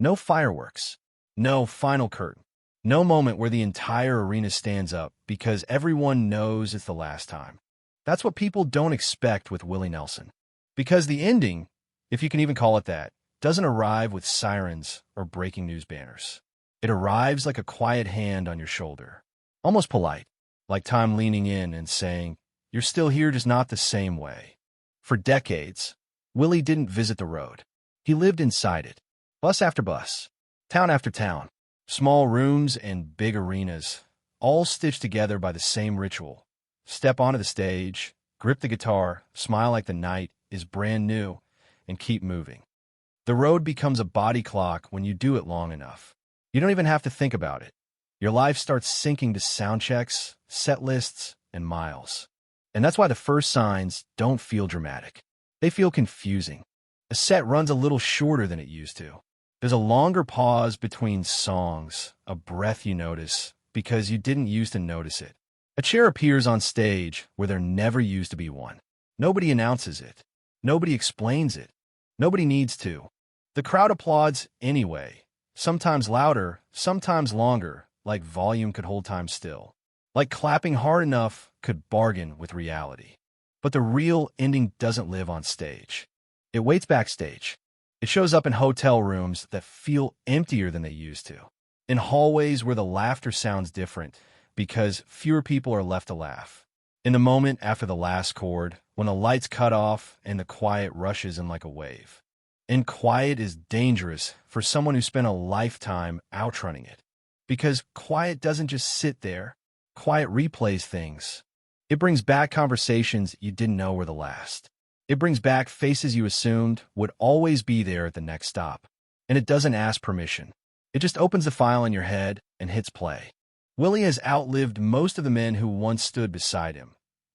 No fireworks. No final curtain. No moment where the entire arena stands up because everyone knows it's the last time. That's what people don't expect with Willie Nelson. Because the ending, if you can even call it that, doesn't arrive with sirens or breaking news banners. It arrives like a quiet hand on your shoulder, almost polite, like time leaning in and saying, "You're still here, just not the same way." For decades, Willie didn't visit the road. He lived inside it, bus after bus, town after town, small rooms and big arenas, all stitched together by the same ritual. Step onto the stage, grip the guitar, smile like the night is brand new, and keep moving. The road becomes a body clock when you do it long enough. You don't even have to think about it. Your life starts syncing to sound checks, set lists, and miles. And that's why the first signs don't feel dramatic. They feel confusing. A set runs a little shorter than it used to. There's a longer pause between songs, a breath you notice, because you didn't used to notice it. A chair appears on stage where there never used to be one. Nobody announces it. Nobody explains it. Nobody needs to. The crowd applauds anyway, sometimes louder, sometimes longer, like volume could hold time still. Like clapping hard enough could bargain with reality. But the real ending doesn't live on stage. It waits backstage. It shows up in hotel rooms that feel emptier than they used to. In hallways where the laughter sounds different because fewer people are left to laugh. In the moment after the last chord, when the lights cut off and the quiet rushes in like a wave. And quiet is dangerous for someone who spent a lifetime outrunning it. Because quiet doesn't just sit there. Quiet replays things. It brings back conversations you didn't know were the last. It brings back faces you assumed would always be there at the next stop. And it doesn't ask permission. It just opens the file in your head and hits play. Willie has outlived most of the men who once stood beside him.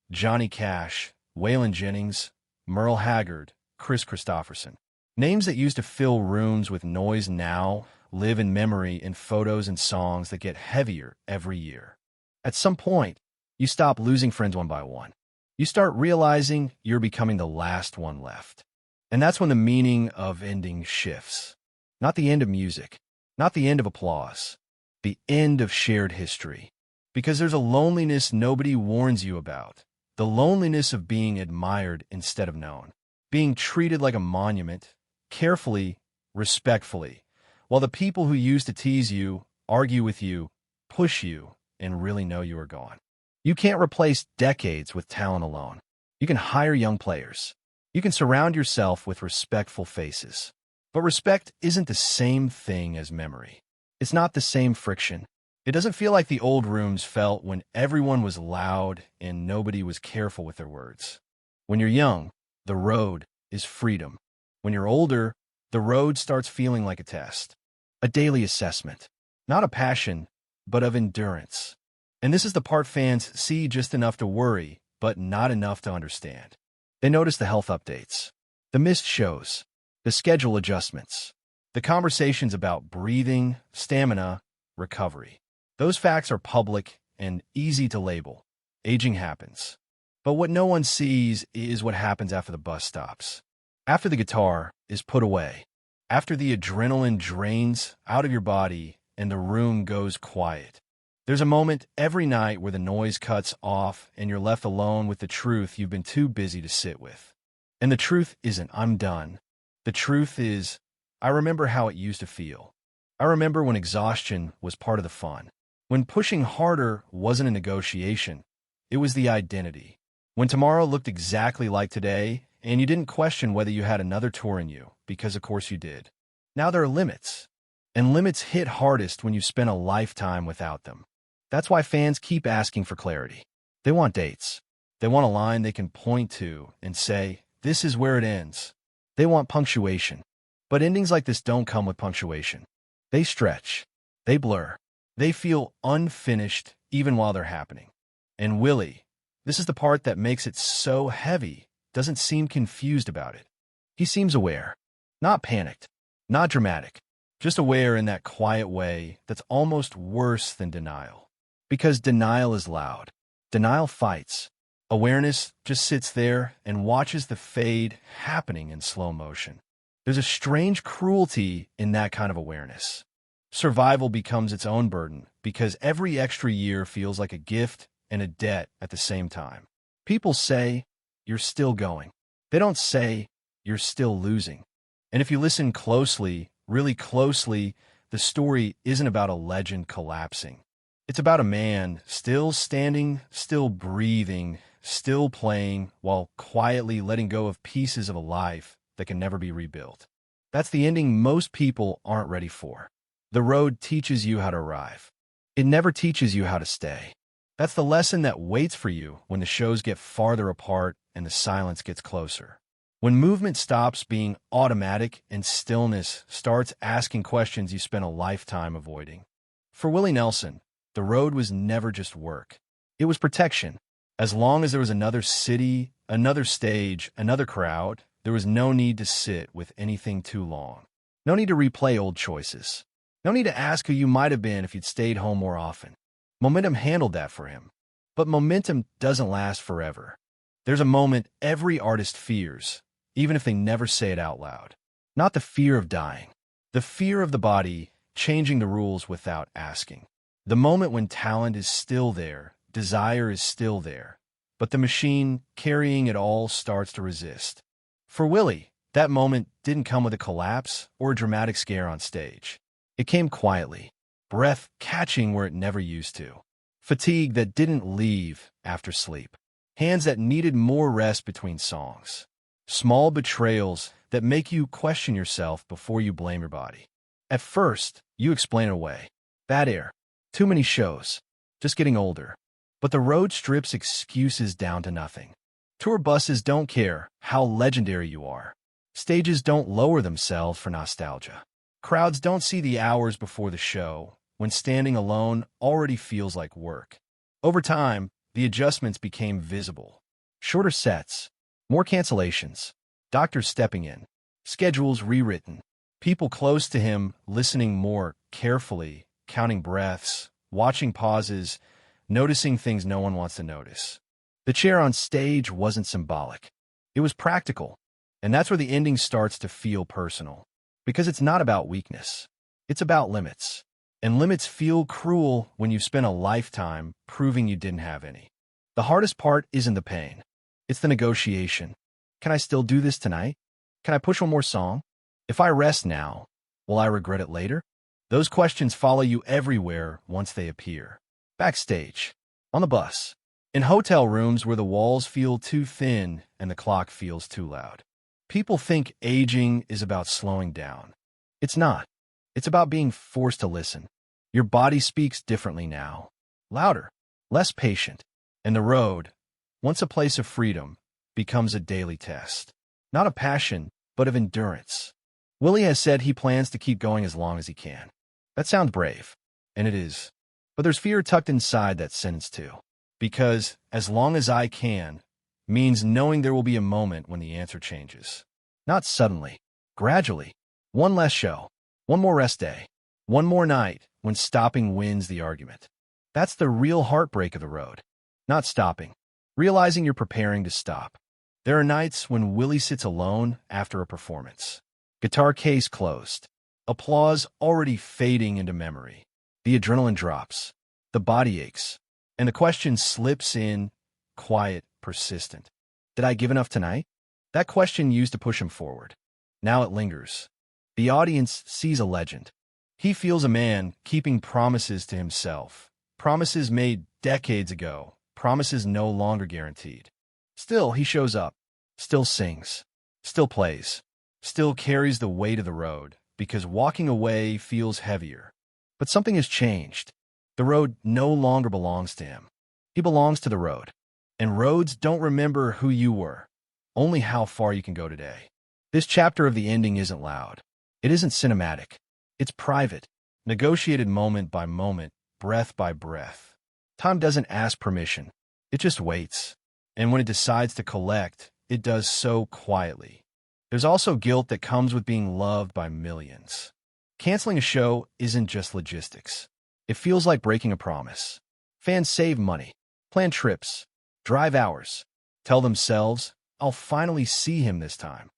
Johnny Cash, Waylon Jennings, Merle Haggard, Chris Christopherson. Names that used to fill rooms with noise now live in memory in photos and songs that get heavier every year. At some point, you stop losing friends one by one. You start realizing you're becoming the last one left. And that's when the meaning of ending shifts. Not the end of music, not the end of applause, the end of shared history. Because there's a loneliness nobody warns you about. The loneliness of being admired instead of known. Being treated like a monument, carefully, respectfully, while the people who used to tease you, argue with you, push you, and really know you are gone. You can't replace decades with talent alone. You can hire young players. You can surround yourself with respectful faces. But respect isn't the same thing as memory. It's not the same friction. It doesn't feel like the old rooms felt when everyone was loud and nobody was careful with their words. When you're young, the road is freedom. When you're older, the road starts feeling like a test. A daily assessment. Not a passion, but of endurance. And this is the part fans see just enough to worry, but not enough to understand. They notice the health updates, the missed shows, the schedule adjustments, the conversations about breathing, stamina, recovery. Those facts are public and easy to label. Aging happens. But what no one sees is what happens after the bus stops. After the guitar is put away. After the adrenaline drains out of your body and the room goes quiet. There's a moment every night where the noise cuts off and you're left alone with the truth you've been too busy to sit with. And the truth isn't, "I'm done." The truth is, "I remember how it used to feel. I remember when exhaustion was part of the fun. When pushing harder wasn't a negotiation, it was the identity. When tomorrow looked exactly like today, and you didn't question whether you had another tour in you, because of course you did. Now there are limits, and limits hit hardest when you spend a lifetime without them. That's why fans keep asking for clarity. They want dates. They want a line they can point to and say, this is where it ends. They want punctuation. But endings like this don't come with punctuation. They stretch. They blur. They feel unfinished even while they're happening. And Willie, this is the part that makes it so heavy, doesn't seem confused about it. He seems aware. Not panicked. Not dramatic. Just aware in that quiet way that's almost worse than denial. Because denial is loud. Denial fights. Awareness just sits there and watches the fade happening in slow motion. There's a strange cruelty in that kind of awareness. Survival becomes its own burden because every extra year feels like a gift and a debt at the same time. People say, "You're still going." They don't say, "You're still losing." And if you listen closely, really closely, the story isn't about a legend collapsing. It's about a man still standing, still breathing, still playing, while quietly letting go of pieces of a life that can never be rebuilt. That's the ending most people aren't ready for. The road teaches you how to arrive. It never teaches you how to stay. That's the lesson that waits for you when the shows get farther apart and the silence gets closer. When movement stops being automatic and stillness starts asking questions you spent a lifetime avoiding. For Willie Nelson, the road was never just work. It was protection. As long as there was another city, another stage, another crowd, there was no need to sit with anything too long. No need to replay old choices. No need to ask who you might have been if you'd stayed home more often. Momentum handled that for him. But momentum doesn't last forever. There's a moment every artist fears, even if they never say it out loud. Not the fear of dying. The fear of the body changing the rules without asking. The moment when talent is still there, desire is still there, but the machine carrying it all starts to resist. For Willie, that moment didn't come with a collapse or a dramatic scare on stage. It came quietly, breath catching where it never used to, fatigue that didn't leave after sleep, hands that needed more rest between songs, small betrayals that make you question yourself before you blame your body. At first, you explain it away. Bad air, too many shows, just getting older. But the road strips excuses down to nothing. Tour buses don't care how legendary you are. Stages don't lower themselves for nostalgia. Crowds don't see the hours before the show, when standing alone already feels like work. Over time, the adjustments became visible. Shorter sets, more cancellations, doctors stepping in, schedules rewritten, people close to him listening more carefully, counting breaths, watching pauses, noticing things no one wants to notice. The chair on stage wasn't symbolic. It was practical, and that's where the ending starts to feel personal. Because it's not about weakness. It's about limits. And limits feel cruel when you've spent a lifetime proving you didn't have any. The hardest part isn't the pain. It's the negotiation. Can I still do this tonight? Can I push one more song? If I rest now, will I regret it later? Those questions follow you everywhere once they appear. Backstage, on the bus, in hotel rooms where the walls feel too thin and the clock feels too loud. People think aging is about slowing down. It's not. It's about being forced to listen. Your body speaks differently now. Louder, less patient. And the road, once a place of freedom, becomes a daily test. Not of passion, but of endurance. Willie has said he plans to keep going as long as he can. That sounds brave, and it is. But there's fear tucked inside that sentence too. Because, as long as I can, means knowing there will be a moment when the answer changes. Not suddenly, gradually. One less show, one more rest day, one more night when stopping wins the argument. That's the real heartbreak of the road. Not stopping, realizing you're preparing to stop. There are nights when Willie sits alone after a performance. Guitar case closed, applause already fading into memory. The adrenaline drops, the body aches, and the question slips in, quiet, persistent. Did I give enough tonight? That question used to push him forward. Now it lingers. The audience sees a legend. He feels a man keeping promises to himself. Promises made decades ago. Promises no longer guaranteed. Still, he shows up. Still sings. Still plays. Still carries the weight of the road, because walking away feels heavier. But something has changed. The road no longer belongs to him. He belongs to the road. And roads don't remember who you were, only how far you can go today. This chapter of the ending isn't loud. It isn't cinematic. It's private, negotiated moment by moment, breath by breath. Time doesn't ask permission. It just waits. And when it decides to collect, it does so quietly. There's also guilt that comes with being loved by millions. Canceling a show isn't just logistics. It feels like breaking a promise. Fans save money, plan trips, drive hours, tell themselves, I'll finally see him this time.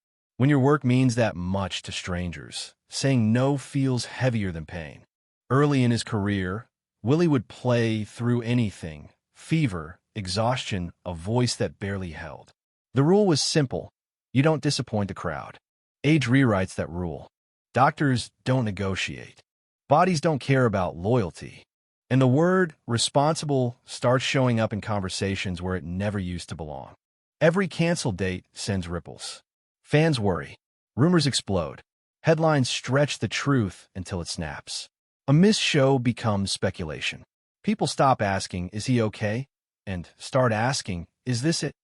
When your work means that much to strangers, saying no feels heavier than pain. Early in his career, Willie would play through anything: fever, exhaustion, a voice that barely held. The rule was simple: you don't disappoint the crowd. Age rewrites that rule. Doctors don't negotiate. Bodies don't care about loyalty. And the word responsible starts showing up in conversations where it never used to belong. Every cancel date sends ripples. Fans worry. Rumors explode. Headlines stretch the truth until it snaps. A missed show becomes speculation. People stop asking, "Is he okay?" and start asking, "Is this it?"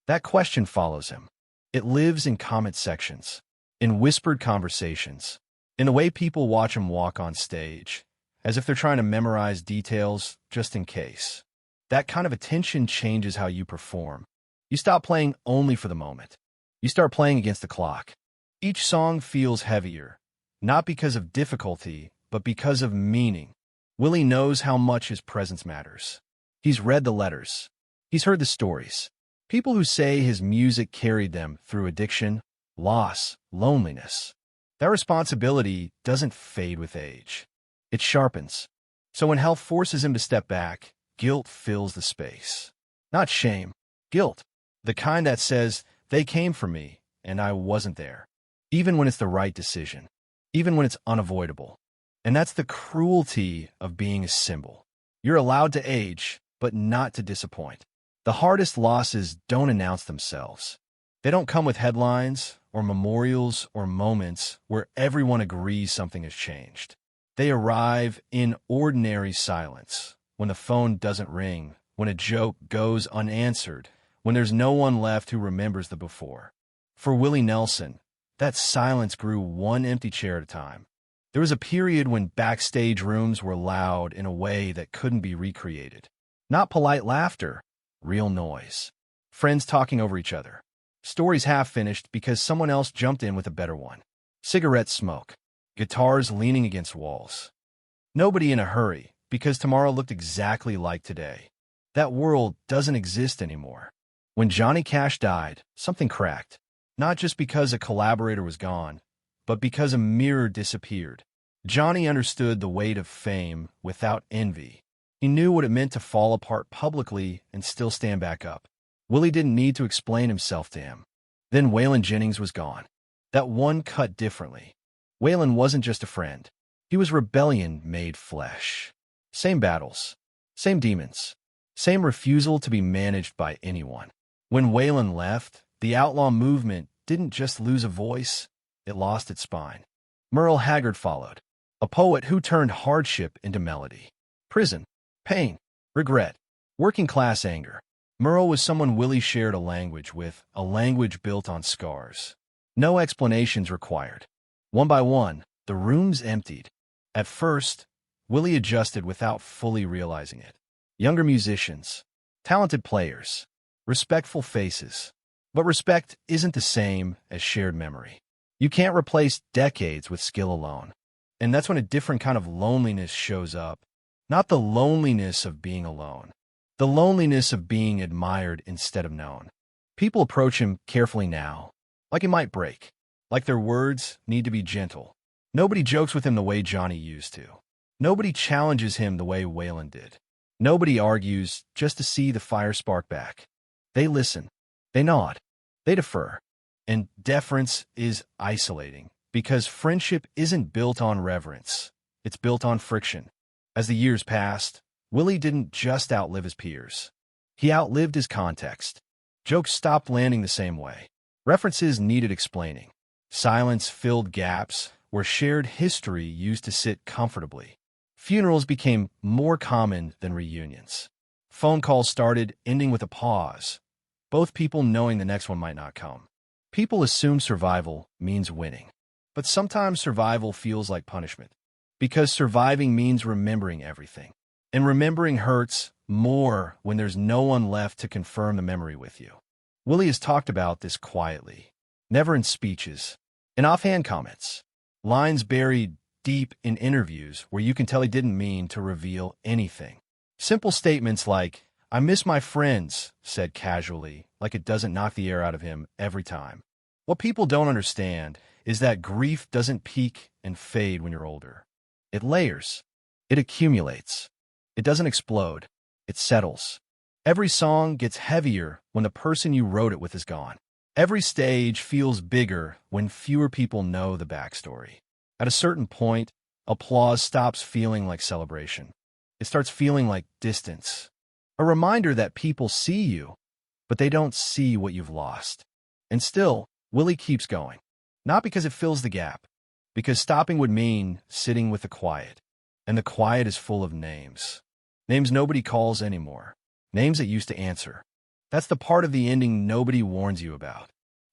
That question follows him. It lives in comment sections, in whispered conversations, in the way people watch him walk on stage, as if they're trying to memorize details just in case. That kind of attention changes how you perform. You stop playing only for the moment. You start playing against the clock. Each song feels heavier, not because of difficulty, but because of meaning. Willie knows how much his presence matters. He's read the letters. He's heard the stories. People who say his music carried them through addiction, loss, loneliness. That responsibility doesn't fade with age. It sharpens. So when health forces him to step back, guilt fills the space. Not shame, guilt. The kind that says, "They came for me, and I wasn't there." Even when it's the right decision. Even when it's unavoidable. And that's the cruelty of being a symbol. You're allowed to age, but not to disappoint. The hardest losses don't announce themselves. They don't come with headlines or memorials or moments where everyone agrees something has changed. They arrive in ordinary silence, when the phone doesn't ring, when a joke goes unanswered, when there's no one left who remembers the before. For Willie Nelson, that silence grew one empty chair at a time. There was a period when backstage rooms were loud in a way that couldn't be recreated. Not polite laughter, real noise. Friends talking over each other. Stories half finished because someone else jumped in with a better one. Cigarette smoke. Guitars leaning against walls. Nobody in a hurry, because tomorrow looked exactly like today. That world doesn't exist anymore. When Johnny Cash died, something cracked. Not just because a collaborator was gone, but because a mirror disappeared. Johnny understood the weight of fame without envy. He knew what it meant to fall apart publicly and still stand back up. Willie didn't need to explain himself to him. Then Waylon Jennings was gone. That one cut differently. Waylon wasn't just a friend. He was rebellion made flesh. Same battles. Same demons. Same refusal to be managed by anyone. When Waylon left, the outlaw movement didn't just lose a voice, it lost its spine. Merle Haggard followed, a poet who turned hardship into melody. Prison, pain, regret, working-class anger. Merle was someone Willie shared a language with, a language built on scars. No explanations required. One by one, the rooms emptied. At first, Willie adjusted without fully realizing it. Younger musicians, talented players, respectful faces. But respect isn't the same as shared memory. You can't replace decades with skill alone. And that's when a different kind of loneliness shows up. Not the loneliness of being alone. The loneliness of being admired instead of known. People approach him carefully now, like he might break, like their words need to be gentle. Nobody jokes with him the way Johnny used to. Nobody challenges him the way Waylon did. Nobody argues just to see the fire spark back. They listen. They nod. They defer. And deference is isolating, because friendship isn't built on reverence. It's built on friction. As the years passed, Willie didn't just outlive his peers. He outlived his context. Jokes stopped landing the same way. References needed explaining. Silence filled gaps where shared history used to sit comfortably. Funerals became more common than reunions. Phone calls started, ending with a pause, both people knowing the next one might not come. People assume survival means winning. But sometimes survival feels like punishment, because surviving means remembering everything. And remembering hurts more when there's no one left to confirm the memory with you. Willie has talked about this quietly, never in speeches, in offhand comments, lines buried deep in interviews where you can tell he didn't mean to reveal anything. Simple statements like, "I miss my friends," said casually, like it doesn't knock the air out of him every time. What people don't understand is that grief doesn't peak and fade when you're older. It layers. It accumulates. It doesn't explode. It settles. Every song gets heavier when the person you wrote it with is gone. Every stage feels bigger when fewer people know the backstory. At a certain point, applause stops feeling like celebration. It starts feeling like distance. A reminder that people see you, but they don't see what you've lost. And still, Willie keeps going. Not because it fills the gap, because stopping would mean sitting with the quiet. And the quiet is full of names. Names nobody calls anymore. Names that used to answer. That's the part of the ending nobody warns you about.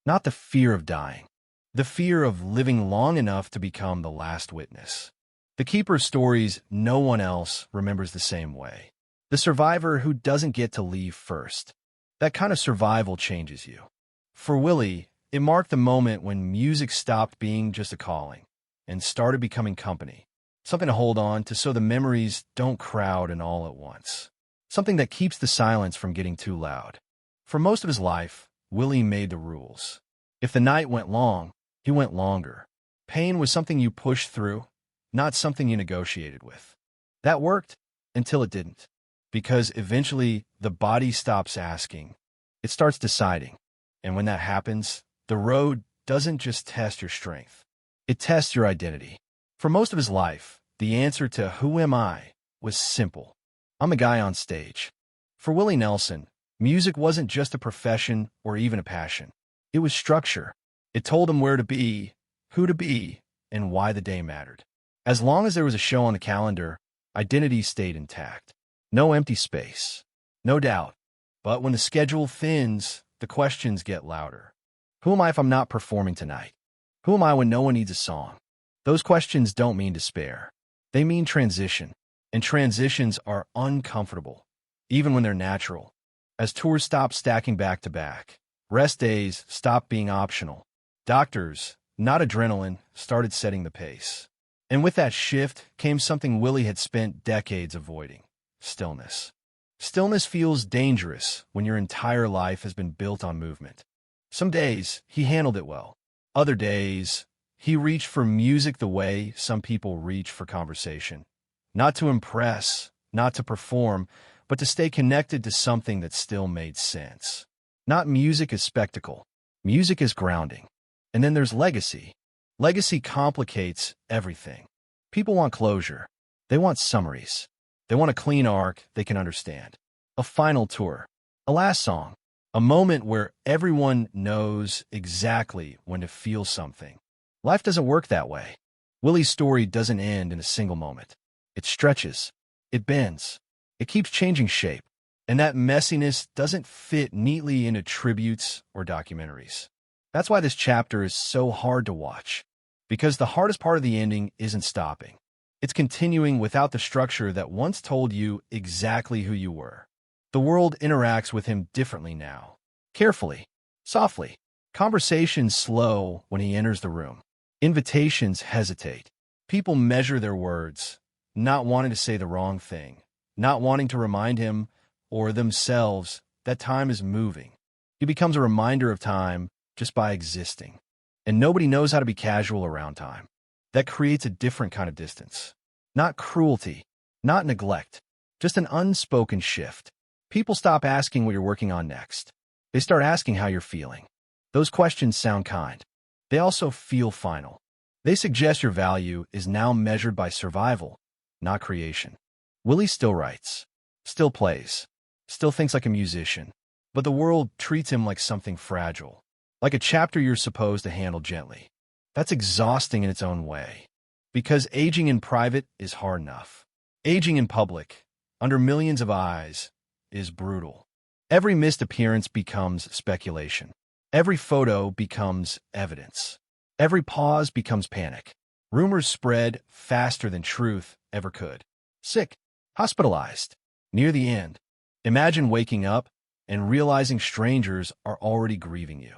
Not the fear of dying. The fear of living long enough to become the last witness. The keeper's stories no one else remembers the same way. The survivor who doesn't get to leave first. That kind of survival changes you. For Willie, it marked the moment when music stopped being just a calling and started becoming company. Something to hold on to so the memories don't crowd in all at once. Something that keeps the silence from getting too loud. For most of his life, Willie made the rules. If the night went long, he went longer. Pain was something you pushed through, not something you negotiated with. That worked until it didn't. Because eventually, the body stops asking. It starts deciding. And when that happens, the road doesn't just test your strength. It tests your identity. For most of his life, the answer to "Who am I?" was simple. I'm a guy on stage. For Willie Nelson, music wasn't just a profession or even a passion. It was structure. It told him where to be, who to be, and why the day mattered. As long as there was a show on the calendar, identity stayed intact. No empty space. No doubt. But when the schedule thins, the questions get louder. Who am I if I'm not performing tonight? Who am I when no one needs a song? Those questions don't mean despair. They mean transition. And transitions are uncomfortable, even when they're natural. As tours stopped stacking back to back, rest days stopped being optional. Doctors, not adrenaline, started setting the pace. And with that shift came something Willie had spent decades avoiding: stillness. Stillness feels dangerous when your entire life has been built on movement. Some days, he handled it well. Other days, he reached for music the way some people reach for conversation. Not to impress, not to perform, but to stay connected to something that still made sense. Not music as spectacle. Music as grounding. And then there's legacy. Legacy complicates everything. People want closure. They want summaries. They want a clean arc they can understand. A final tour. A last song. A moment where everyone knows exactly when to feel something. Life doesn't work that way. Willie's story doesn't end in a single moment. It stretches. It bends. It keeps changing shape. And that messiness doesn't fit neatly into tributes or documentaries. That's why this chapter is so hard to watch. Because the hardest part of the ending isn't stopping. It's continuing without the structure that once told you exactly who you were. The world interacts with him differently now. Carefully. Softly. Conversations slow when he enters the room. Invitations hesitate. People measure their words, not wanting to say the wrong thing, not wanting to remind him or themselves that time is moving. He becomes a reminder of time just by existing. And nobody knows how to be casual around time. That creates a different kind of distance. Not cruelty, not neglect, just an unspoken shift. People stop asking what you're working on next. They start asking how you're feeling. Those questions sound kind. They also feel final. They suggest your value is now measured by survival, not creation. Willie still writes, still plays, still thinks like a musician, but the world treats him like something fragile, like a chapter you're supposed to handle gently. That's exhausting in its own way, because aging in private is hard enough. Aging in public, under millions of eyes, is brutal. Every missed appearance becomes speculation. Every photo becomes evidence. Every pause becomes panic. Rumors spread faster than truth ever could. Sick, hospitalized, near the end. Imagine waking up and realizing strangers are already grieving you,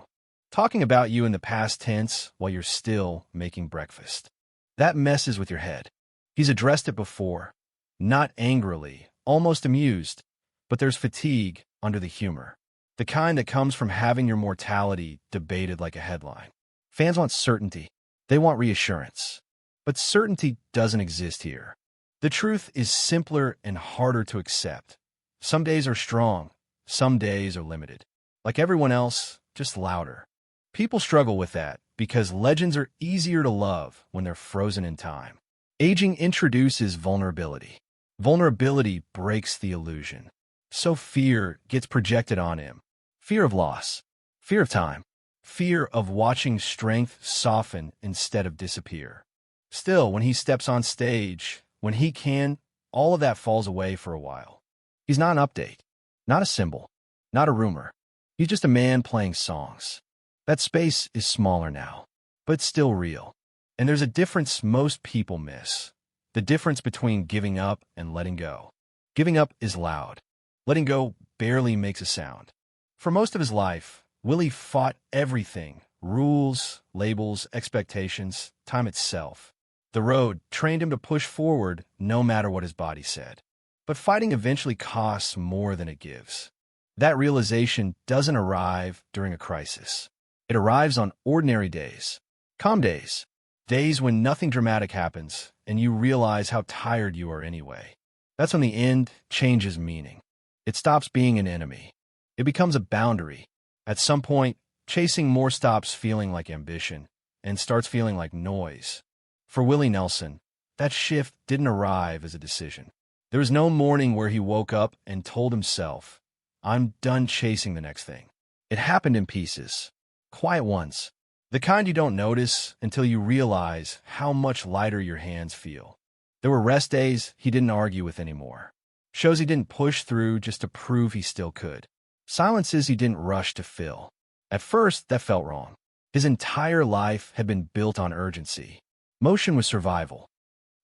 talking about you in the past tense while you're still making breakfast. That messes with your head. He's addressed it before, not angrily, almost amused, but there's fatigue under the humor. the kind that comes from having your mortality debated like a headline. Fans want certainty. They want reassurance. But certainty doesn't exist here. The truth is simpler and harder to accept. Some days are strong. Some days are limited. Like everyone else, just louder. People struggle with that because legends are easier to love when they're frozen in time. Aging introduces vulnerability. Vulnerability breaks the illusion. So fear gets projected on him. Fear of loss. Fear of time. Fear of watching strength soften instead of disappear. Still, when he steps on stage, when he can, all of that falls away for a while. He's not an update, not a symbol, not a rumor. He's just a man playing songs. That space is smaller now, but still real. And there's a difference most people miss. The difference between giving up and letting go. Giving up is loud. Letting go barely makes a sound. For most of his life, Willie fought everything: rules, labels, expectations, time itself. The road trained him to push forward no matter what his body said. But fighting eventually costs more than it gives. That realization doesn't arrive during a crisis. It arrives on ordinary days. Calm days. Days when nothing dramatic happens and you realize how tired you are anyway. That's when the end changes meaning. It stops being an enemy. It becomes a boundary. At some point, chasing more stops feeling like ambition and starts feeling like noise. For Willie Nelson, that shift didn't arrive as a decision. There was no morning where he woke up and told himself, "I'm done chasing the next thing." It happened in pieces. Quiet ones. The kind you don't notice until you realize how much lighter your hands feel. There were rest days he didn't argue with anymore. Shows he didn't push through just to prove he still could. Silences he didn't rush to fill. At first, that felt wrong. His entire life had been built on urgency. Motion was survival.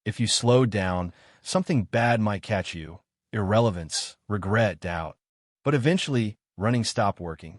If you slowed down, something bad might catch you. Irrelevance, regret, doubt. But eventually, running stopped working.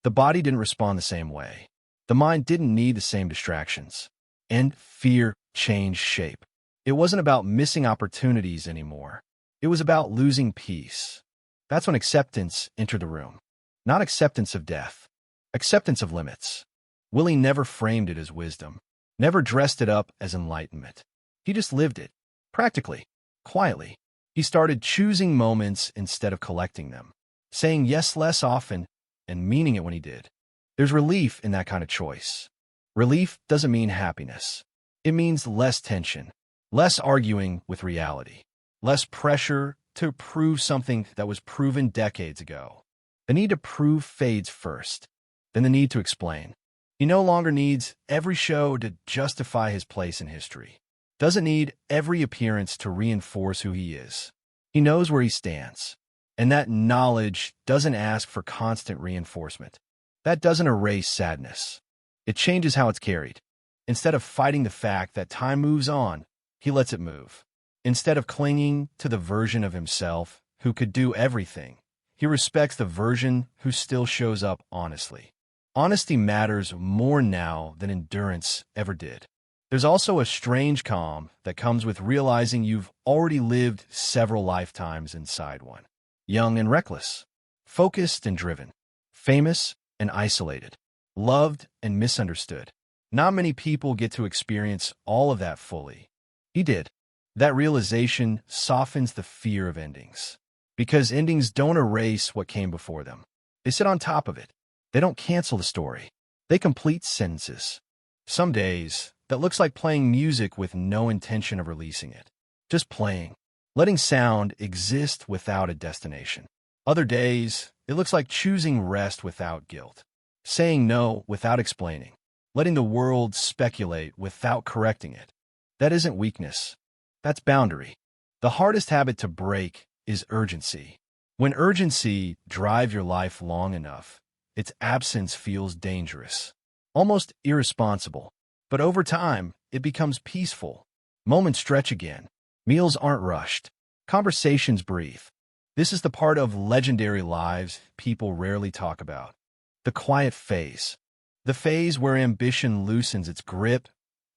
The body didn't respond the same way. The mind didn't need the same distractions. And fear changed shape. It wasn't about missing opportunities anymore. It was about losing peace. That's when acceptance entered the room. Not acceptance of death. Acceptance of limits. Willie never framed it as wisdom. Never dressed it up as enlightenment. He just lived it. Practically. Quietly. He started choosing moments instead of collecting them. Saying yes less often and meaning it when he did. There's relief in that kind of choice. Relief doesn't mean happiness. It means less tension. Less arguing with reality. Less pressure to prove something that was proven decades ago. The need to prove fades first, then the need to explain. He no longer needs every show to justify his place in history. Doesn't need every appearance to reinforce who he is. He knows where he stands. And that knowledge doesn't ask for constant reinforcement. That doesn't erase sadness. It changes how it's carried. Instead of fighting the fact that time moves on, he lets it move. Instead of clinging to the version of himself who could do everything, he respects the version who still shows up honestly. Honesty matters more now than endurance ever did. There's also a strange calm that comes with realizing you've already lived several lifetimes inside one. Young and reckless, focused and driven, famous and isolated, loved and misunderstood. Not many people get to experience all of that fully. He did. That realization softens the fear of endings. Because endings don't erase what came before them. They sit on top of it. They don't cancel the story. They complete sentences. Some days, that looks like playing music with no intention of releasing it. Just playing. Letting sound exist without a destination. Other days, it looks like choosing rest without guilt. Saying no without explaining. Letting the world speculate without correcting it. That isn't weakness. That's boundary. The hardest habit to break is urgency. When urgency drives your life long enough, its absence feels dangerous, almost irresponsible. But over time, it becomes peaceful. Moments stretch again. Meals aren't rushed. Conversations breathe. This is the part of legendary lives people rarely talk about. The quiet phase. The phase where ambition loosens its grip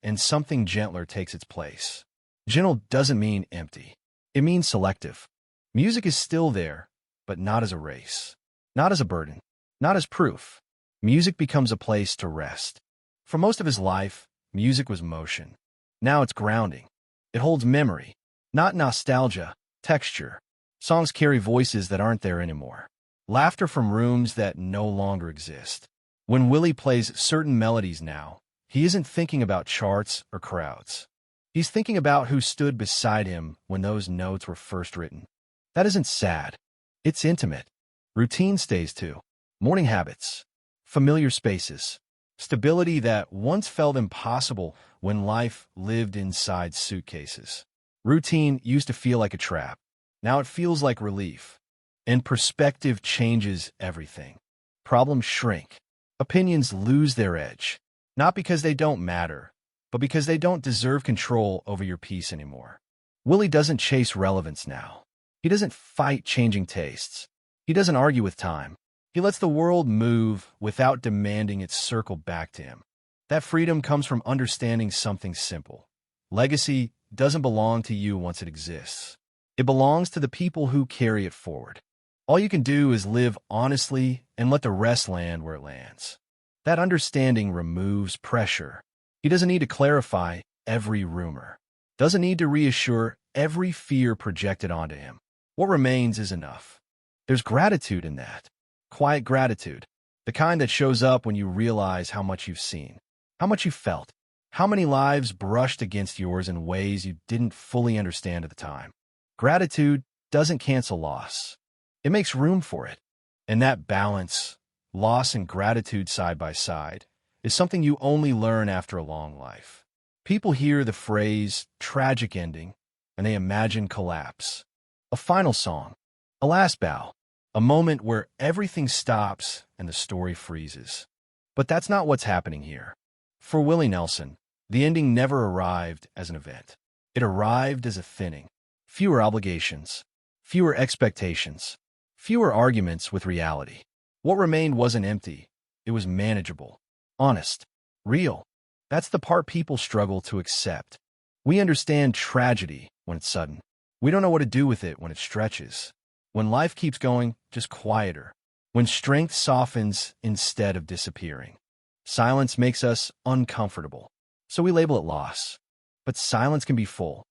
and something gentler takes its place. Gentle doesn't mean empty. It means selective. Music is still there, but not as a race. Not as a burden. not as proof. Music becomes a place to rest. For most of his life, music was motion. Now it's grounding. It holds memory, not nostalgia, texture. Songs carry voices that aren't there anymore. Laughter from rooms that no longer exist. When Willie plays certain melodies now, he isn't thinking about charts or crowds. He's thinking about who stood beside him when those notes were first written. That isn't sad. It's intimate. Routine stays too. Morning habits. Familiar spaces. Stability that once felt impossible when life lived inside suitcases. Routine used to feel like a trap. Now it feels like relief. And perspective changes everything. Problems shrink. Opinions lose their edge. Not because they don't matter, but because they don't deserve control over your peace anymore. Willie doesn't chase relevance now. He doesn't fight changing tastes. He doesn't argue with time. He lets the world move without demanding it circle back to him. That freedom comes from understanding something simple. Legacy doesn't belong to you once it exists. It belongs to the people who carry it forward. All you can do is live honestly and let the rest land where it lands. That understanding removes pressure. He doesn't need to clarify every rumor. Doesn't need to reassure every fear projected onto him. What remains is enough. There's gratitude in that. Quiet gratitude. The kind that shows up when you realize how much you've seen, how much you felt, how many lives brushed against yours in ways you didn't fully understand at the time. Gratitude doesn't cancel loss. It makes room for it. And that balance, loss and gratitude side by side, is something you only learn after a long life. People hear the phrase tragic ending and they imagine collapse. A final song, a last bow, a moment where everything stops and the story freezes. But that's not what's happening here. For Willie Nelson, the ending never arrived as an event. It arrived as a thinning. Fewer obligations, fewer expectations, fewer arguments with reality. What remained wasn't empty. It was manageable, honest, real. That's the part people struggle to accept. We understand tragedy when it's sudden. We don't know what to do with it when it stretches. When life keeps going, just quieter. When strength softens instead of disappearing. Silence makes us uncomfortable, so we label it loss. But silence can be full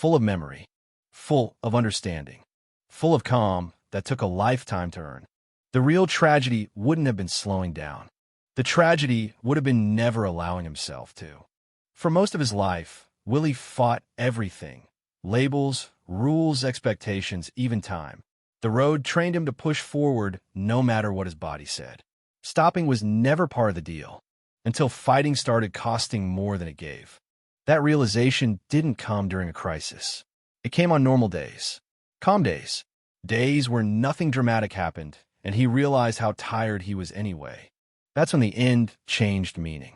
of memory, full of understanding, full of calm that took a lifetime to earn. The real tragedy wouldn't have been slowing down. The tragedy would have been never allowing himself to. For most of his life, Willie fought everything. Labels, rules, expectations, even time. The road trained him to push forward no matter what his body said. Stopping was never part of the deal, until fighting started costing more than it gave. That realization didn't come during a crisis. It came on normal days. Calm days. Days where nothing dramatic happened, and he realized how tired he was anyway. That's when the end changed meaning.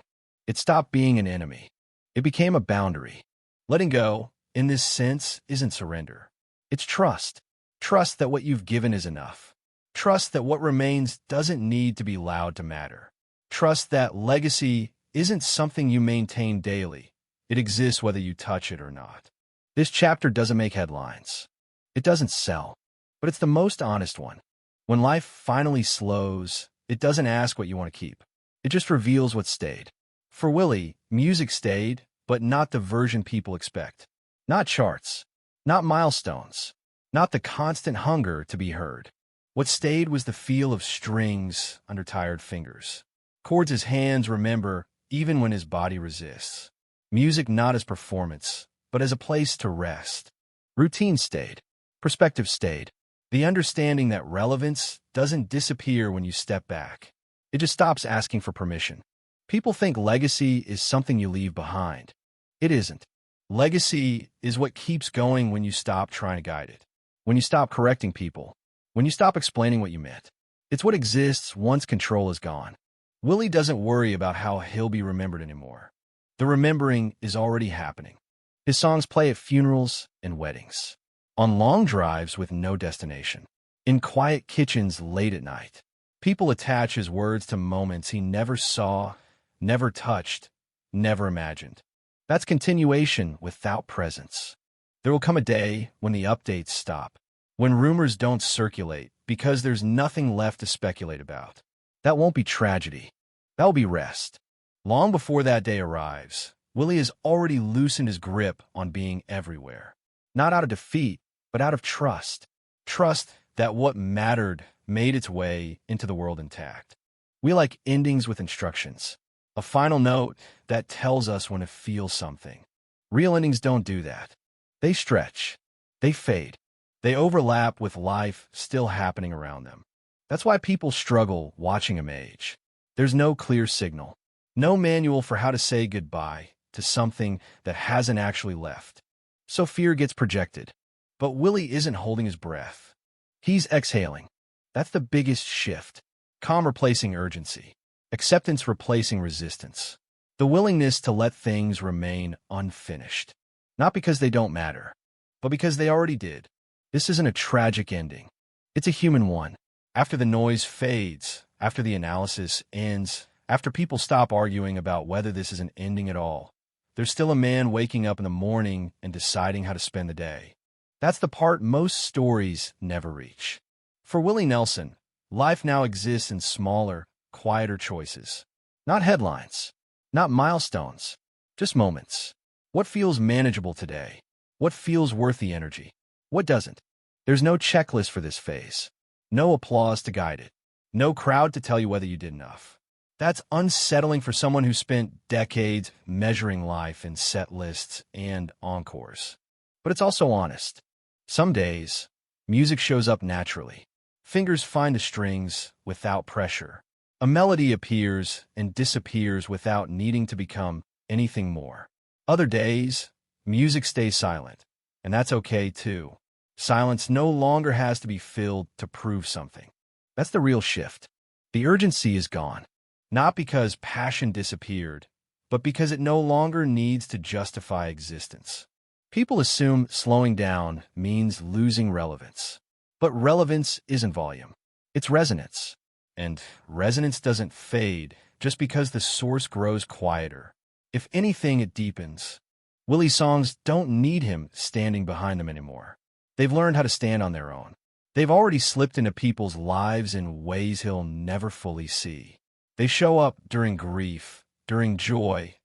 It stopped being an enemy. It became a boundary. Letting go, in this sense, isn't surrender. It's trust. Trust that what you've given is enough. Trust that what remains doesn't need to be loud to matter. Trust that legacy isn't something you maintain daily. It exists whether you touch it or not. This chapter doesn't make headlines. It doesn't sell. But it's the most honest one. When life finally slows, it doesn't ask what you want to keep. It just reveals what stayed. For Willie, music stayed, but not the version people expect. Not charts. Not milestones. Not the constant hunger to be heard. What stayed was the feel of strings under tired fingers. Chords his hands remember even when his body resists. Music not as performance, but as a place to rest. Routine stayed. Perspective stayed. The understanding that relevance doesn't disappear when you step back. It just stops asking for permission. People think legacy is something you leave behind. It isn't. Legacy is what keeps going when you stop trying to guide it. When you stop correcting people. When you stop explaining what you meant. It's what exists once control is gone. Willie doesn't worry about how he'll be remembered anymore. The remembering is already happening. His songs play at funerals and weddings. On long drives with no destination. In quiet kitchens late at night. People attach his words to moments he never saw, never touched, never imagined. That's continuation without presence. There will come a day when the updates stop. When rumors don't circulate because there's nothing left to speculate about. That won't be tragedy. That will be rest. Long before that day arrives, Willie has already loosened his grip on being everywhere. Not out of defeat, but out of trust. Trust that what mattered made its way into the world intact. We like endings with instructions. A final note that tells us when to feel something. Real endings don't do that. They stretch. They fade. They overlap with life still happening around them. That's why people struggle watching him age. There's no clear signal. No manual for how to say goodbye to something that hasn't actually left. So fear gets projected. But Willie isn't holding his breath. He's exhaling. That's the biggest shift. Calm replacing urgency. Acceptance replacing resistance. The willingness to let things remain unfinished. Not because they don't matter, but because they already did. This isn't a tragic ending. It's a human one. After the noise fades, after the analysis ends, after people stop arguing about whether this is an ending at all, there's still a man waking up in the morning and deciding how to spend the day. That's the part most stories never reach. For Willie Nelson, life now exists in smaller, quieter choices. Not headlines, not milestones, just moments. What feels manageable today? What feels worth the energy? What doesn't? There's no checklist for this phase. No applause to guide it. No crowd to tell you whether you did enough. That's unsettling for someone who spent decades measuring life in set lists and encores. But it's also honest. Some days, music shows up naturally. Fingers find the strings without pressure. A melody appears and disappears without needing to become anything more. Other days, music stays silent, and that's okay too. Silence no longer has to be filled to prove something. That's the real shift. The urgency is gone, not because passion disappeared, but because it no longer needs to justify existence. People assume slowing down means losing relevance. But relevance isn't volume. It's resonance. And resonance doesn't fade just because the source grows quieter. If anything, it deepens. Willie's songs don't need him standing behind them anymore. They've learned how to stand on their own. They've already slipped into people's lives in ways he'll never fully see. They show up during grief, during joy,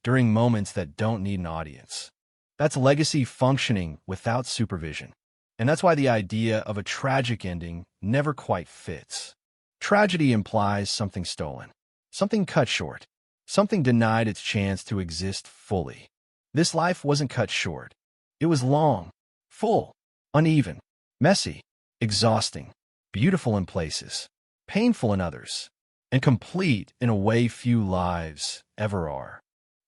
during moments that don't need an audience. That's legacy functioning without supervision. And that's why the idea of a tragic ending never quite fits. Tragedy implies something stolen, something cut short, something denied its chance to exist fully. This life wasn't cut short. It was long, full, uneven, messy, exhausting, beautiful in places, painful in others, and complete in a way few lives ever are.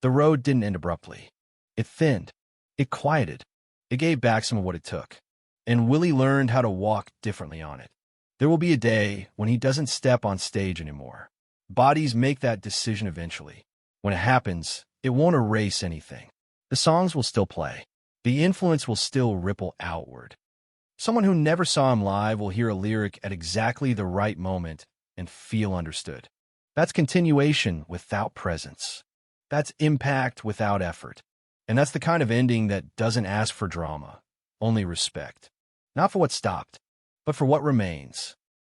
The road didn't end abruptly. It thinned. It quieted. It gave back some of what it took. And Willie learned how to walk differently on it. There will be a day when he doesn't step on stage anymore. Bodies make that decision eventually. When it happens, it won't erase anything. The songs will still play. The influence will still ripple outward. Someone who never saw him live will hear a lyric at exactly the right moment and feel understood. That's continuation without presence. That's impact without effort. And that's the kind of ending that doesn't ask for drama, only respect. Not for what stopped, but for what remains.